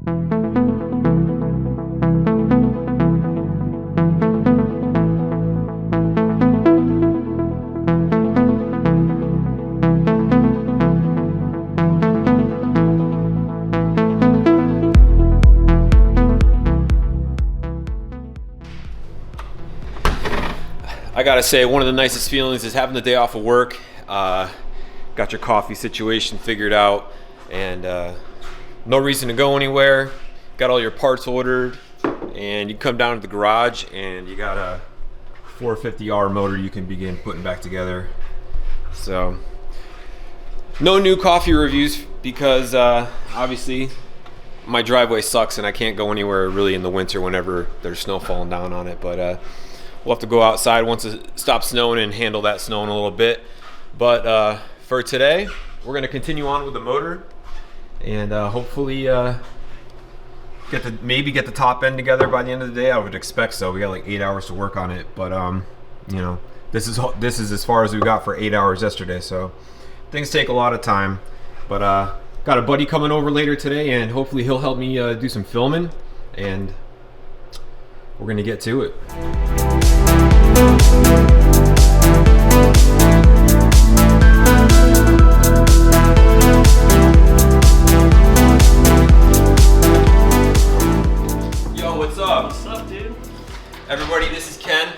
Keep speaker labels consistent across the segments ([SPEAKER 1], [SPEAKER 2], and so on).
[SPEAKER 1] I gotta say, one of the nicest feelings is having the day off of work. Got your coffee situation figured out, and no reason to go anywhere. Got all your parts ordered, and you come down to the garage, and you got a 450R motor you can begin putting back together. So, no new coffee reviews because obviously my driveway sucks, and I can't go anywhere really in the winter whenever there's snow falling down on it. But we'll have to go outside once it stops snowing and handle that snow in a little bit. But for today, we're going to continue on with the motor and hopefully maybe get the top end together by the end of the day. I would expect so. We got like 8 hours to work on it, but you know, this is as far as we got for 8 hours yesterday. So things take a lot of time. But got a buddy coming over later today, and hopefully he'll help me do some filming, and we're going to get to it. Yo, what's up?
[SPEAKER 2] What's up, dude?
[SPEAKER 1] Everybody, this is Ken.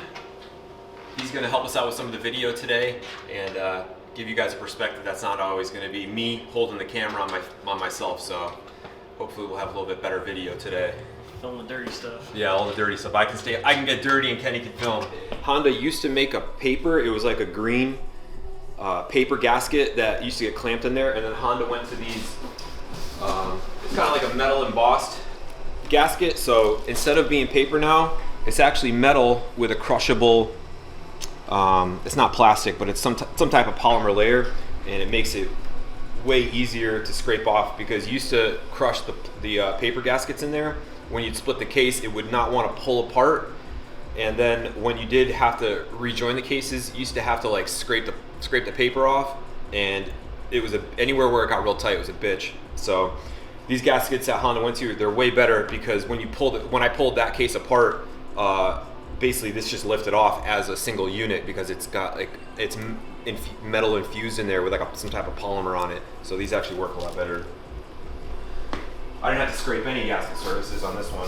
[SPEAKER 1] He's going to help us out with some of the video today and give you guys a perspective that's not always going to be me holding the camera on myself. So hopefully we'll have a little bit better video today.
[SPEAKER 2] Film the dirty stuff.
[SPEAKER 1] Yeah, all the dirty stuff. I can get dirty and Kenny can film. Honda used to make a paper. It was like a green paper gasket that used to get clamped in there, and then Honda went to these. It's kind of like a metal embossed gasket. So instead of being paper now, it's actually metal with a crushable. It's not plastic, but it's some type of polymer layer, and it makes it way easier to scrape off, because you used to crush the paper gaskets in there. When you'd split the case, it would not want to pull apart, and then when you did have to rejoin the cases, you used to have to like scrape the paper off, and it was anywhere where it got real tight, it was a bitch. So these gaskets that Honda went to, they're way better, because when I pulled that case apart, basically this just lifted off as a single unit, because it's got like metal infused in there with like some type of polymer on it. So these actually work a lot better. I didn't have to scrape any gasket surfaces on this one.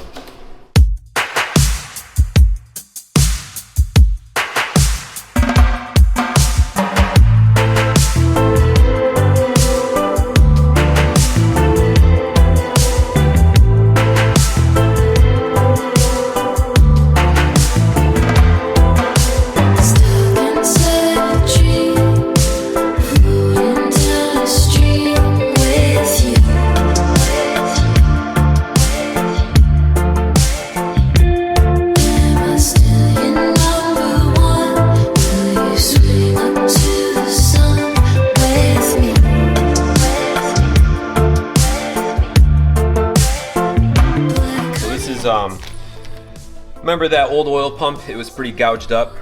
[SPEAKER 1] Remember that old oil pump? It was pretty gouged up,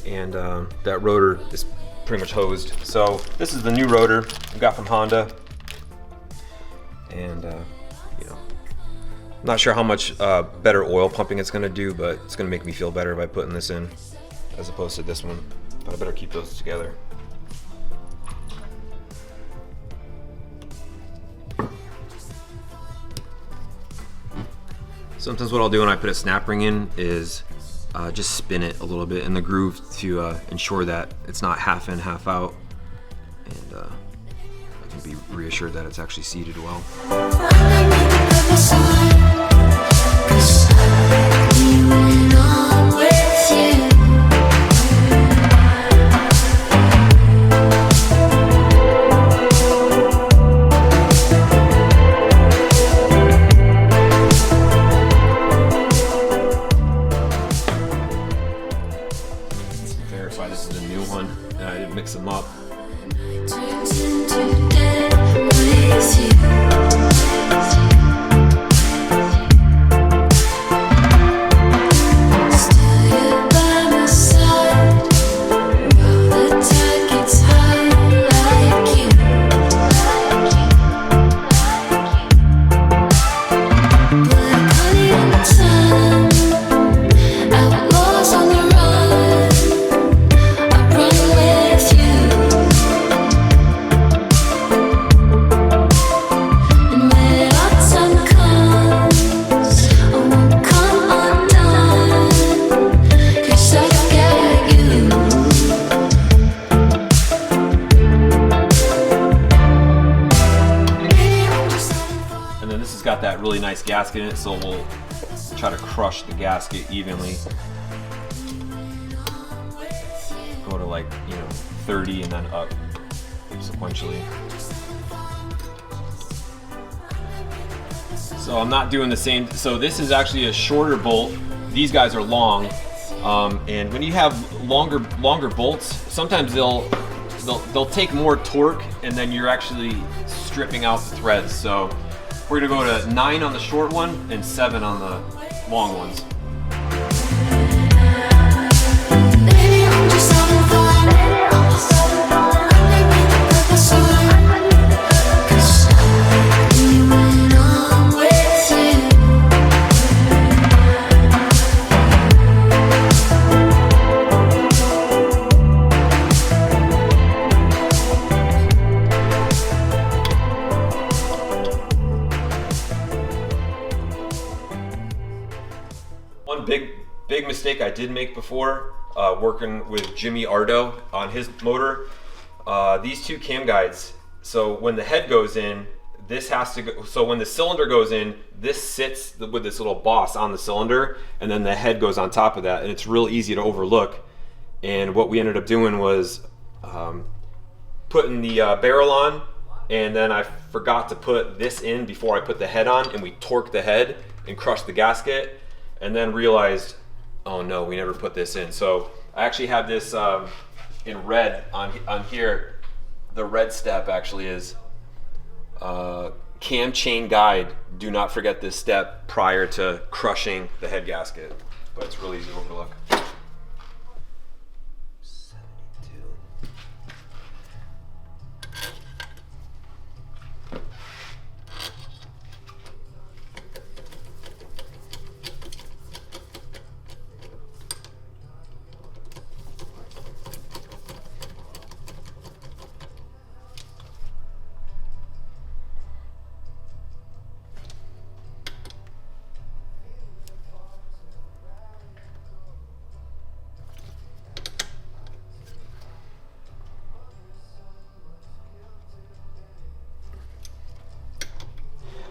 [SPEAKER 1] and that rotor is pretty much hosed. So this is the new rotor we got from Honda, and you know, I'm not sure how much better oil pumping it's going to do, but it's going to make me feel better by putting this in as opposed to this one. But I better keep those together. Sometimes what I'll do when I put a snap ring in is just spin it a little bit in the groove to ensure that it's not half in, half out, and I can be reassured that it's actually seated well. This is a new one, and I didn't mix them up. this has got that really nice gasket in it, so we'll try to crush the gasket evenly. Go to like, 30 and then up sequentially. So I'm not doing the same. So this is actually a shorter bolt. These guys are long, and when you have longer bolts, sometimes they'll take more torque, and then you're actually stripping out the threads. So we're gonna go to 9 on the short one and 7 on the long ones. One big mistake I did make before working with Jimmy Ardo on his motor, these two cam guides. So when the head goes in, this has to go. So when the cylinder goes in, this sits with this little boss on the cylinder, and then the head goes on top of that, and it's real easy to overlook. And what we ended up doing was putting the barrel on, and then I forgot to put this in before I put the head on, and we torqued the head and crushed the gasket. And then realized, oh no, we never put this in. So I actually have this in red on here. The red step actually is cam chain guide. Do not forget this step prior to crushing the head gasket. But it's really easy to overlook. 72.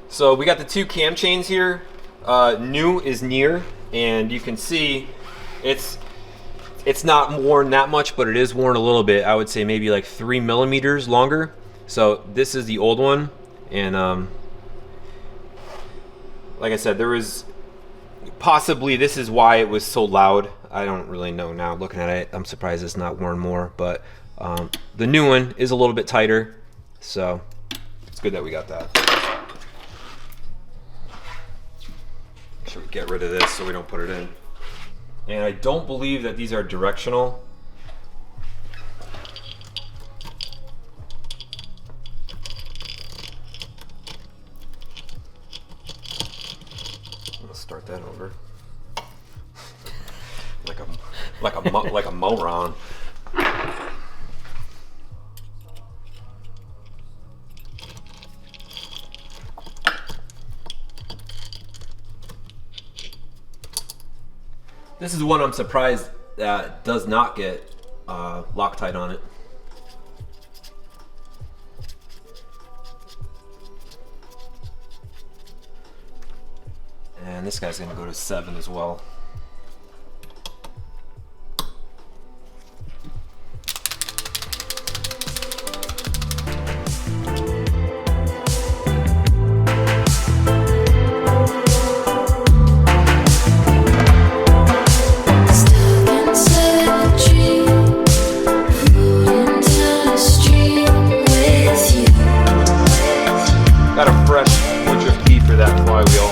[SPEAKER 1] So we got the two cam chains here. New is near, and you can see it's not worn that much, but it is worn a little bit. I would say maybe like 3 millimeters longer. So this is the old one, and like I said, there was possibly, this is why it was so loud. I don't really know now. Looking at it, I'm surprised it's not worn more, but the new one is a little bit tighter, so it's good that we got that. Should we get rid of this so we don't put it in? And I don't believe that these are directional. Let's start that over. like a moron. This is one I'm surprised that does not get Loctite on it. And this guy's gonna go to 7 as well. Got a fresh butcher key for that flywheel.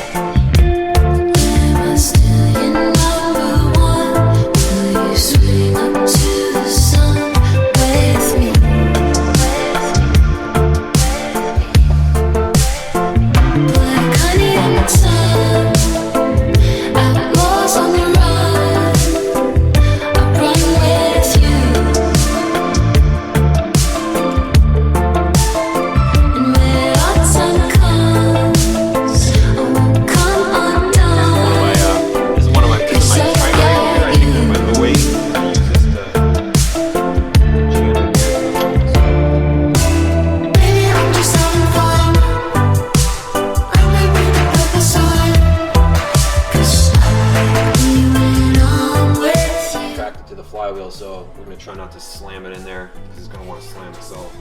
[SPEAKER 1] try not to slam it in there because it's gonna want to slam itself.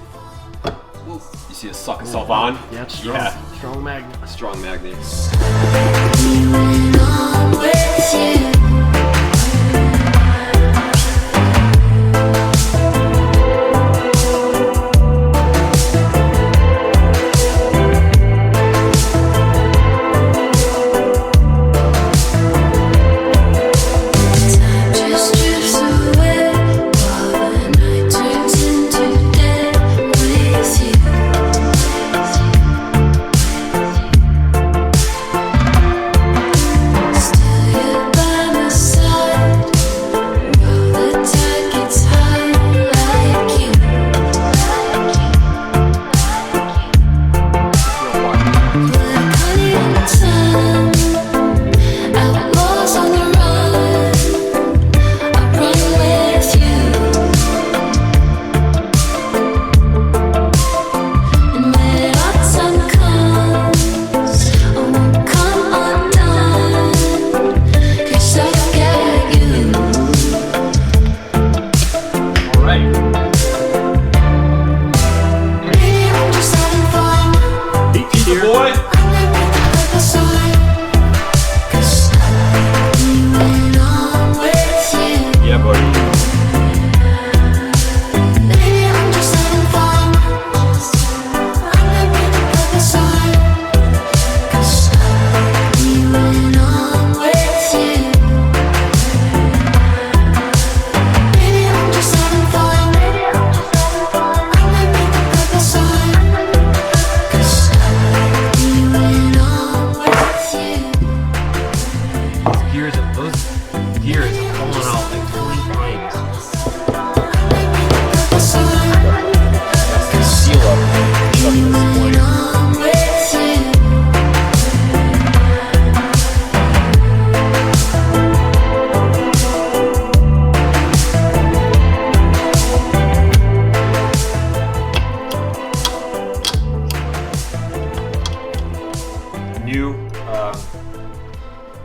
[SPEAKER 1] You see it suck itself on?
[SPEAKER 2] Yeah, it's strong.
[SPEAKER 1] Yeah.
[SPEAKER 2] Strong magnet.
[SPEAKER 1] Strong magnet.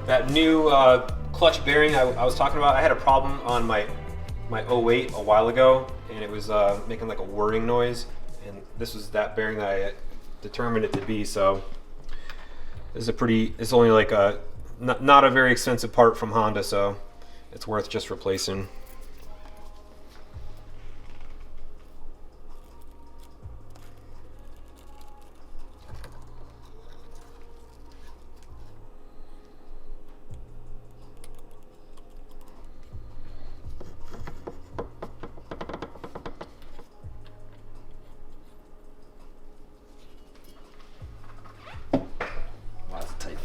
[SPEAKER 1] That new clutch bearing I was talking about, I had a problem on my 08 a while ago, and it was making like a whirring noise, and this was that bearing that I determined it to be. So it's only like a not a very expensive part from Honda, so it's worth just replacing.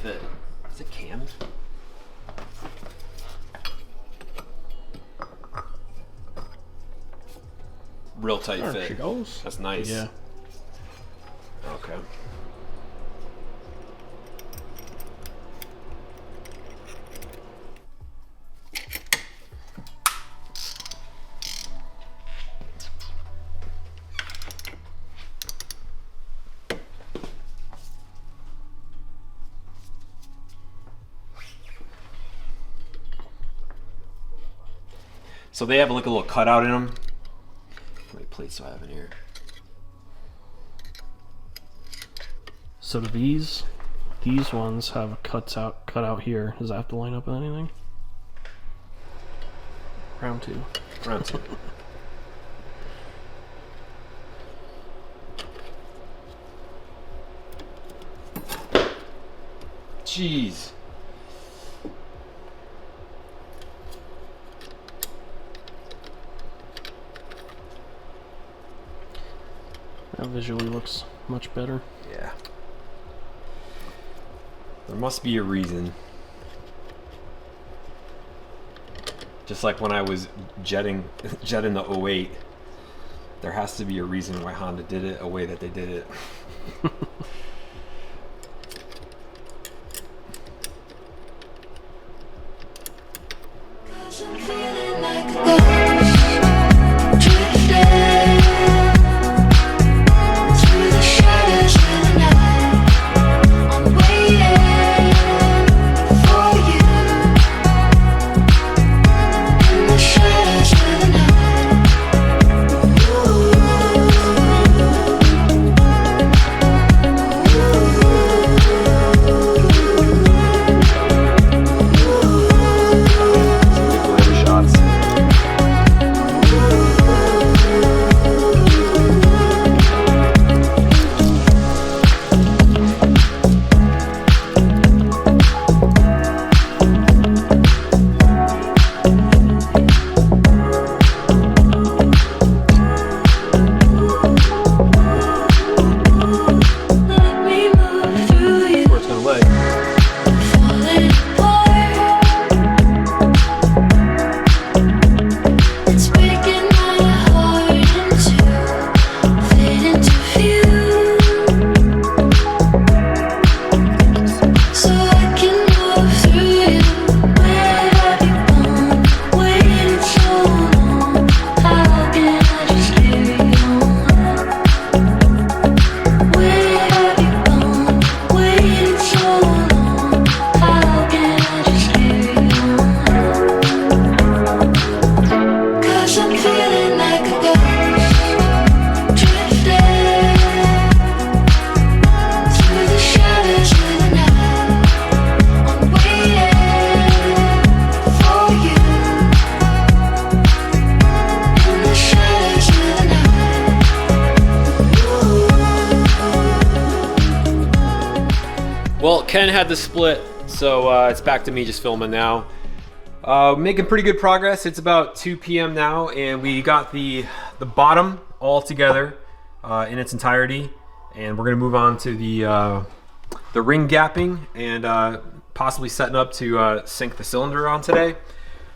[SPEAKER 1] Fit. Is it cammed? Real tight fit. There she goes. That's nice.
[SPEAKER 2] Yeah.
[SPEAKER 1] Okay. So they have like a little cutout in them. How many plates do I have in here?
[SPEAKER 2] So do these ones have cut out here. Does that have to line up with anything? Round two.
[SPEAKER 1] Round two. Jeez.
[SPEAKER 2] That visually looks much better.
[SPEAKER 1] Yeah. There must be a reason. Just like when I was jetting the 08, there has to be a reason why Honda did it a way that they did it. Well, Ken had the split, so it's back to me just filming now. Making pretty good progress. It's about 2 p.m. now, and we got the bottom all together in its entirety, and we're gonna move on to the ring gapping and possibly setting up to sink the cylinder on today.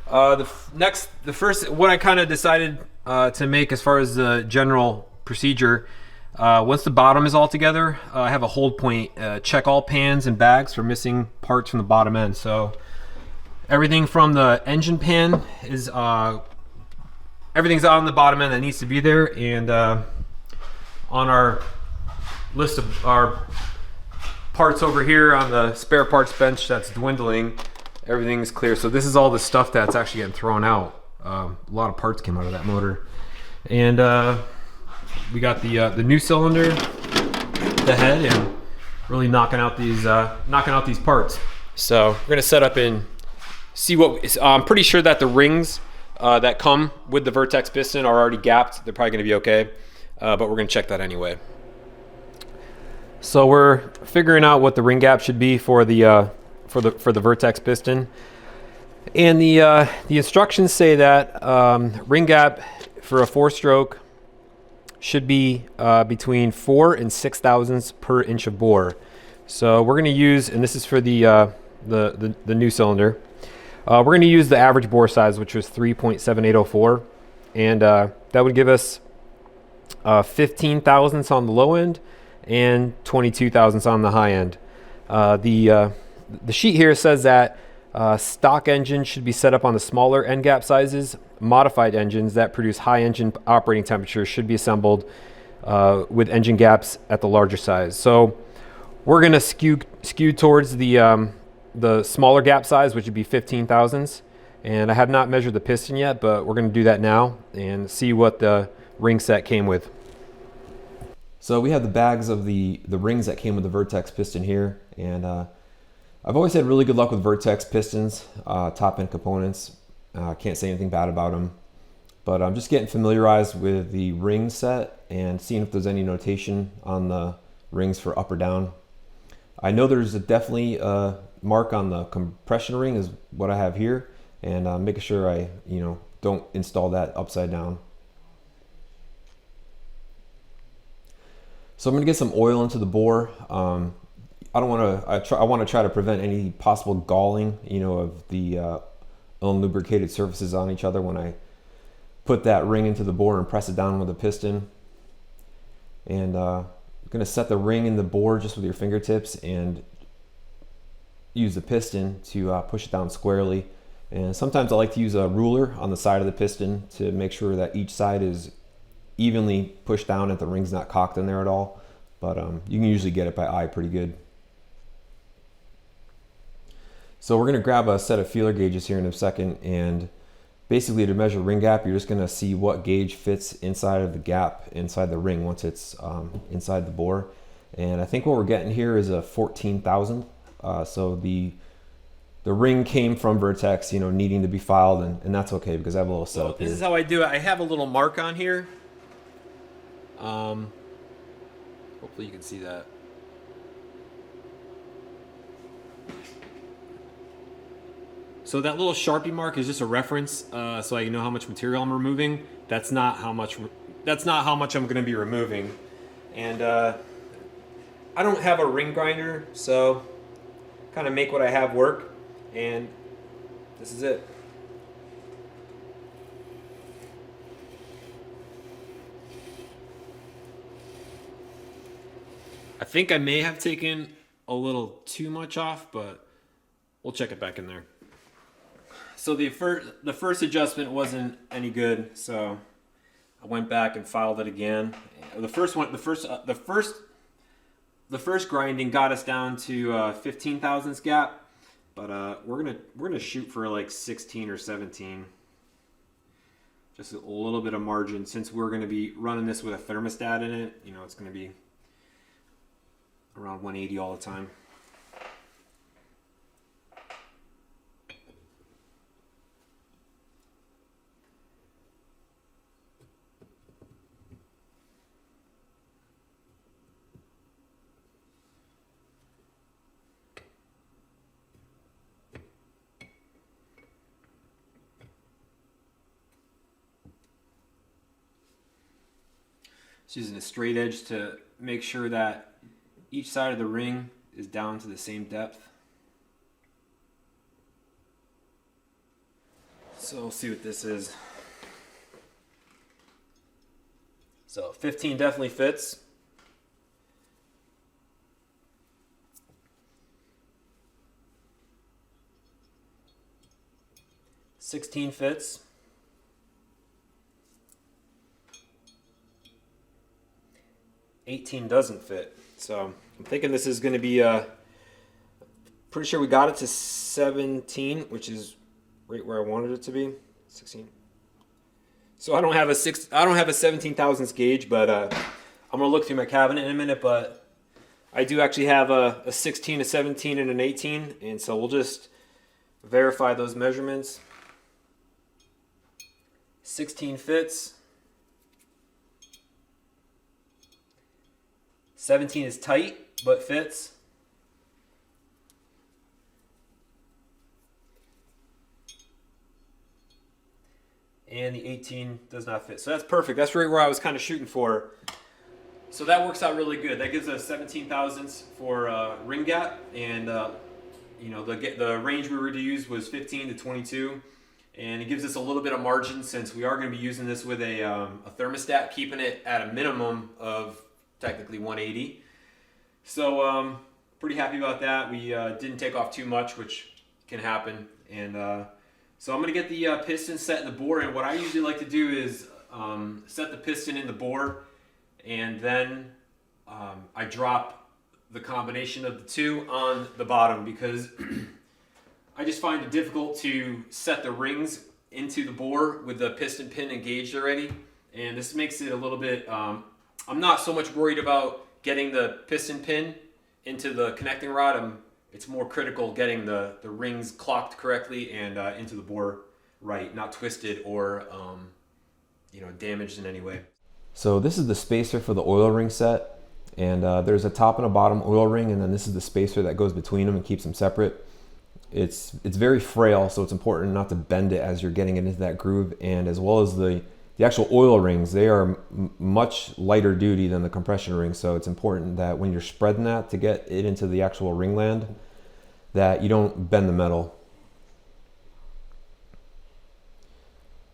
[SPEAKER 1] The first, what I kind of decided to make as far as the general procedure. Once the bottom is all together, I have a hold point. Check all pans and bags for missing parts from the bottom end. So everything from the engine pan is everything's on the bottom end that needs to be there, and on our list of our parts over here on the spare parts bench that's dwindling, everything's clear. So this is all the stuff that's actually getting thrown out. A lot of parts came out of that motor, and we got the new cylinder, the head, and really knocking out these parts. So we're gonna set up and see what. I'm pretty sure that the rings that come with the Vertex piston are already gapped. They're probably gonna be okay, but we're gonna check that anyway. So we're figuring out what the ring gap should be for the Vertex piston, and the instructions say that ring gap for a 4-stroke should be between 4 and 6 thousandths per inch of bore. So we're going to use, and this is for the new cylinder, we're going to use the average bore size, which was 3.7804, and that would give us 15 thousandths on the low end and 22 thousandths on the high end. The sheet here says that stock engines should be set up on the smaller end gap sizes. Modified engines that produce high engine operating temperatures should be assembled with engine gaps at the larger size. So we're going to skew towards the smaller gap size, which would be 15 thousandths. And I have not measured the piston yet, but we're going to do that now and see what the ring set came with. So we have the bags of the rings that came with the Vertex piston here, and I've always had really good luck with Vertex pistons, top end components. Can't say anything bad about them, but I'm just getting familiarized with the ring set and seeing if there's any notation on the rings for up or down. I know there's definitely a mark on the compression ring is what I have here, and making sure I don't install that upside down. So I'm gonna get some oil into the bore. I want to try to prevent any possible galling, of the unlubricated surfaces on each other when I put that ring into the bore and press it down with a piston. And I'm going to set the ring in the bore just with your fingertips and use the piston to push it down squarely. And sometimes I like to use a ruler on the side of the piston to make sure that each side is evenly pushed down, that the ring's not cocked in there at all. But you can usually get it by eye pretty good. So we're going to grab a set of feeler gauges here in a second, and basically to measure ring gap, you're just going to see what gauge fits inside of the gap inside the ring once it's inside the bore. And I think what we're getting here is a 14 thousandth. So the ring came from Vertex, needing to be filed, and that's okay because I have a little setup here. This is how I do it. I have a little mark on here. Hopefully you can see that. So that little Sharpie mark is just a reference, so I know how much material I'm removing. That's not how much I'm going to be removing. And I don't have a ring grinder, so kind of make what I have work. And this is it. I think I may have taken a little too much off, but we'll check it back in there. So the first adjustment wasn't any good, so I went back and filed it again. The first grinding got us down to 15 thousandths gap, but we're gonna shoot for like 16 or 17. Just a little bit of margin, since we're gonna be running this with a thermostat in it. It's gonna be around 180 all the time. Just using a straight edge to make sure that each side of the ring is down to the same depth. So we'll see what this is. So 15 definitely fits. $16 fits. $18 doesn't fit. So I'm thinking this is going to be pretty sure we got it to 17, which is right where I wanted it to be. 16. So I don't have a 17 thousandths gauge, but I'm gonna look through my cabinet in a minute. But I do actually have a 16, a 17, and an 18, and so we'll just verify those measurements. 16 fits. 17 is tight, but fits. And the 18 does not fit. So that's perfect. That's right where I was kind of shooting for. So that works out really good. That gives us 17 thousandths for ring gap, and you know, the range we were to use was 15 to 22, and it gives us a little bit of margin since we are going to be using this with a thermostat, keeping it at a minimum of technically 180. So pretty happy about that. We didn't take off too much, which can happen, and so I'm going to get the piston set in the bore, and what I usually like to do is set the piston in the bore, and then I drop the combination of the two on the bottom, because I just find it difficult to set the rings into the bore with the piston pin engaged already, and this makes it a little bit, I'm not so much worried about getting the piston pin into the connecting rod. It's more critical getting the rings clocked correctly and into the bore right, not twisted or you know, damaged in any way. So this is the spacer for the oil ring set, and there's a top and a bottom oil ring, and then this is the spacer that goes between them and keeps them separate. It's very frail, so it's important not to bend it as you're getting it into that groove, and as well as the actual oil rings, they are much lighter duty than the compression rings, so it's important that when you're spreading that to get it into the actual ringland, that you don't bend the metal.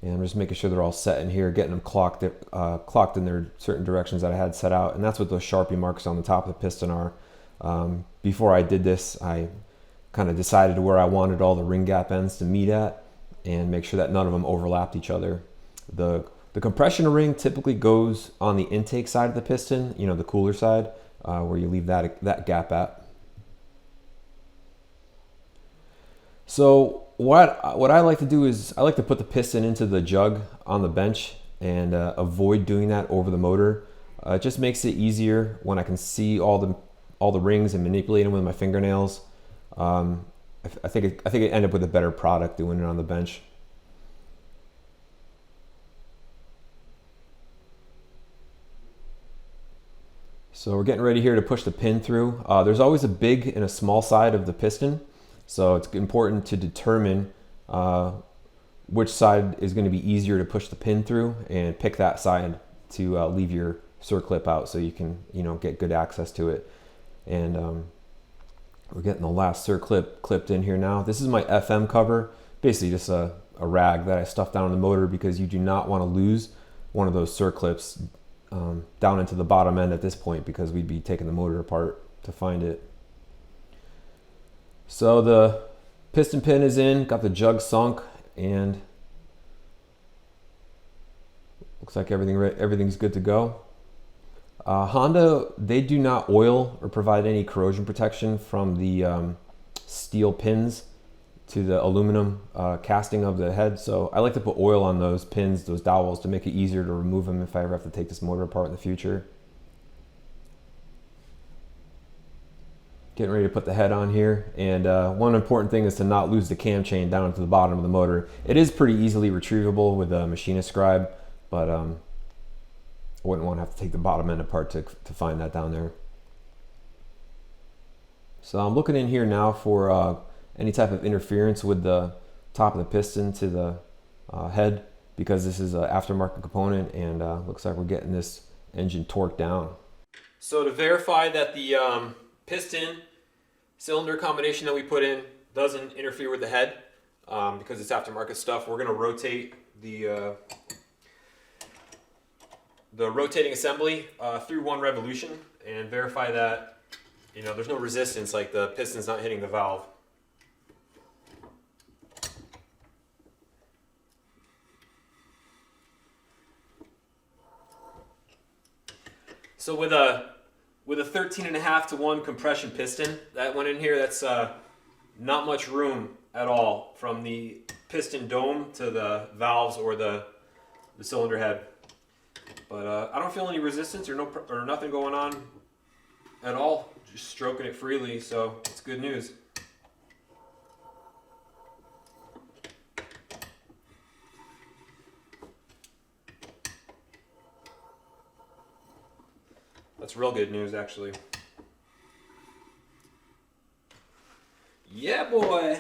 [SPEAKER 1] And I'm just making sure they're all set in here, getting them clocked in their certain directions that I had set out, and that's what those Sharpie marks on the top of the piston are. Before I did this, I kind of decided where I wanted all the ring gap ends to meet at and make sure that none of them overlapped each other. The compression ring typically goes on the intake side of the piston, you know, the cooler side, where you leave that gap at. So what I like to do is I like to put the piston into the jug on the bench and avoid doing that over the motor. It just makes it easier when I can see all the rings and manipulate them with my fingernails. I think I end up with a better product doing it on the bench. So we're getting ready here to push the pin through. There's always a big and a small side of the piston, so it's important to determine which side is going to be easier to push the pin through, and pick that side to leave your circlip out so you can, you know, get good access to it. And we're getting the last circlip clipped in here now. This is my FM cover, basically just a rag that I stuffed down on the motor, because you do not want to lose one of those circlips down into the bottom end at this point, because we'd be taking the motor apart to find it. So the piston pin is in, got the jug sunk, and looks like everything's good to go. Honda, they do not oil or provide any corrosion protection from the steel pins to the aluminum casting of the head, so I like to put oil on those pins, those dowels, to make it easier to remove them if I ever have to take this motor apart in the future. Getting ready to put the head on here, and one important thing is to not lose the cam chain down to the bottom of the motor. It is pretty easily retrievable with a machinist scribe, but I wouldn't want to have to take the bottom end apart to find that down there. So I'm looking in here now for any type of interference with the top of the piston to the head, because this is an aftermarket component, and looks like we're getting this engine torqued down. So to verify that the piston cylinder combination that we put in doesn't interfere with the head, because it's aftermarket stuff, we're going to rotate the rotating assembly through one revolution and verify that, you know, there's no resistance, like the piston's not hitting the valve. So with a 13.5 to 1 compression piston that went in here, that's not much room at all from the piston dome to the valves or the cylinder head. But I don't feel any resistance or nothing going on at all. Just stroking it freely, so it's good news. That's real good news, actually. Yeah, boy.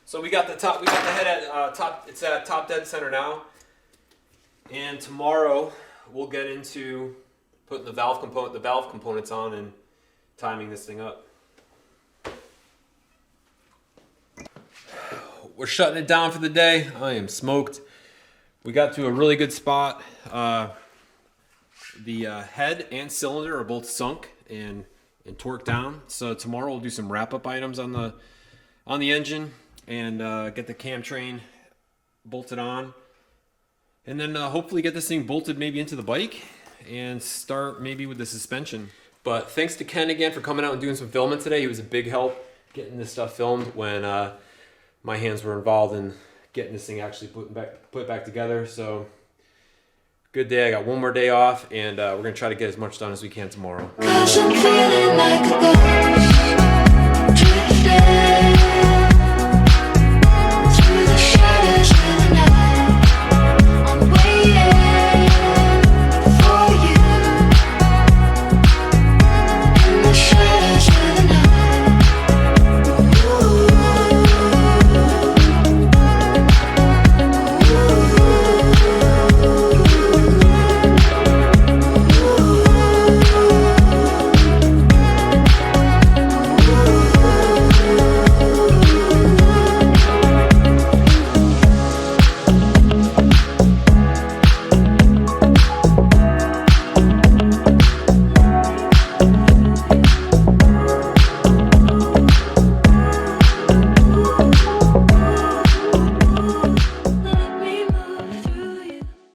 [SPEAKER 1] So we got the head at top. It's at top dead center now. And tomorrow we'll get into putting the valve components on and timing this thing up. We're shutting it down for the day. I am smoked. We got to a really good spot. The head and cylinder are both sunk and torqued down. So tomorrow we'll do some wrap-up items on the engine and get the cam train bolted on, and then hopefully get this thing bolted maybe into the bike and start maybe with the suspension. But thanks to Ken again for coming out and doing some filming today. He was a big help getting this stuff filmed when my hands were involved in getting this thing actually put back together. So good day. I got one more day off, and we're gonna try to get as much done as we can tomorrow.